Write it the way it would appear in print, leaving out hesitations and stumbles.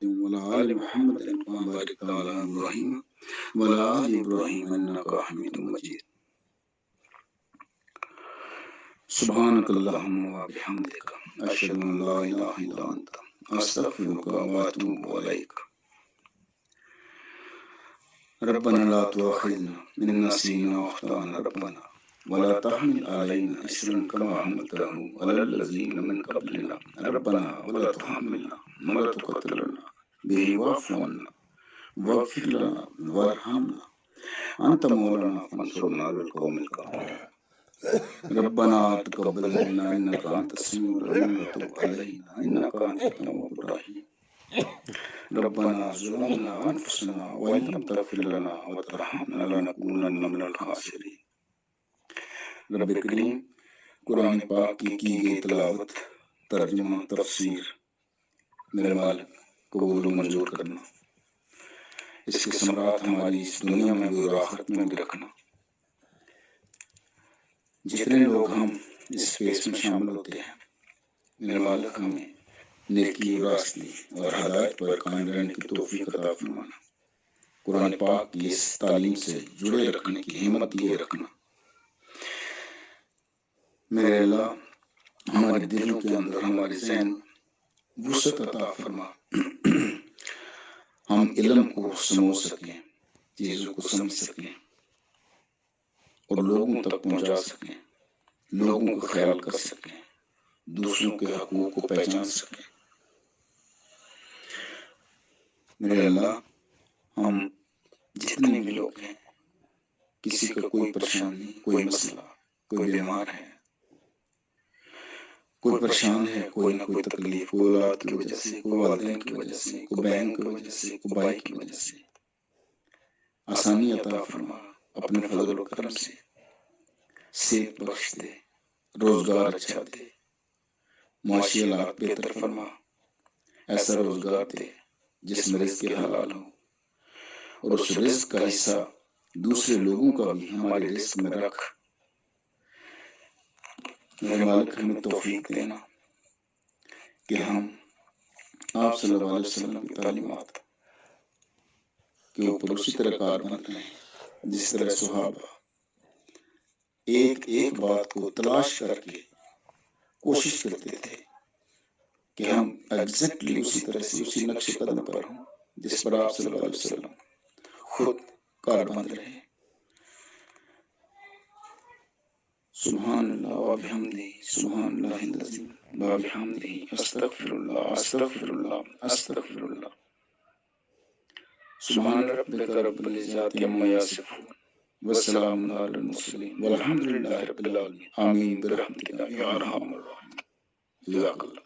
محمد وعلى آل محمد كما باركت على إبراهيم وعلى آل إبراهيم إنك حميد مجيد. سبحانك اللهم وبحمدك أشهد أن لا إله إلا أنت أستغفرك وأتوب إليك. ربنا لا تؤاخذنا إن نسينا وأخطأنا ربنا ولا تحمل علينا إصرا كما حملته على الذين من قبلنا ربنا ولا تحملنا ما لا طاقة لنا به واعف عنا واغفر لنا وارحمنا أنت مولانا فانصرنا على القوم الكافرين. ربنا تقبل منا إنك أنت السميع العليم وتب علينا إنك أنت التواب الرحيم. ربنا ظلمنا أنفسنا وإن لم تغفر لنا وترحمنا لنكونن من الخاسرين. رب کریم، قرآن پاک کی گئی تلاوت، ترجمہ، تفسیر میرے مالک قبول و منظور کرنا، اس کے ثمرات ہماری اس دنیا میں بھی اور آخرت میں بھی رکھنا. جتنے لوگ ہم اس فیس میں شامل ہوتے ہیں، میرے مالک ہمیں نیکی و راستی اور ہدایت پر قائم رہنے کی توفیق عطا فرمانا. قرآن پاک کی اس تعلیم سے جڑے رکھنے کی ہمت دیے رکھنا. میرے اللہ، ہمارے دلوں کے اندر، ہمارے ذہن وسعت عطا فرما، ہم علم کو سمجھ سکیں، چیزوں کو سمجھ سکیں اور لوگوں تک پہنچا سکیں، لوگوں کا خیال کر سکیں، دوسروں کے حقوق کو پہچان سکیں. میرے اللہ، ہم جتنے بھی لوگ ہیں، کسی کا کوئی پریشانی، کوئی مسئلہ، کوئی بیمار ہے، کوئی پریشان ہے، کوئی نہ کوئی تکلیف، کوئی اولاد کی وجہ سے، کوئی والدین کی وجہ سے، کوئی بہن کی وجہ سے، کوئی بھائی کی وجہ سے، آسانی عطا فرما اپنے فضل و کرم سے. صحت بخش دے، روزگار اچھا دے، معاشی حالات بہتر فرما. ایسا روزگار دے جس میں رزق حلال ہو، اور اس رزق کا حصہ دوسرے لوگوں کا بھی ہمارے رزق میں رکھ. میرے مالک، ہمیں توفیق دینا کہ ہم آپ صلی اللہ علیہ وسلم کی تعلیمات کے اوپر اسی طرح کاربند رہیں جس طرح صحابہ ایک ایک بات کو تلاش کر کے کوشش کرتے تھے کہ ہم ایگزیکٹلی اسی طرح سے اسی نقش قدم پر ہوں جس پر آپ صلی اللہ علیہ وسلم خود کاربند رہے. سبحان اللہ وبحمدہ، سبحان اللہ العظیم وبحمدہ، استغفر اللہ استغفر اللہ استغفر اللہ. سبحان ربک رب العزت عما یصفون وسلام علی المرسلین والحمد للہ رب العالمین. آمین برحمتک یا ارحم الراحمین. جزاک اللہ.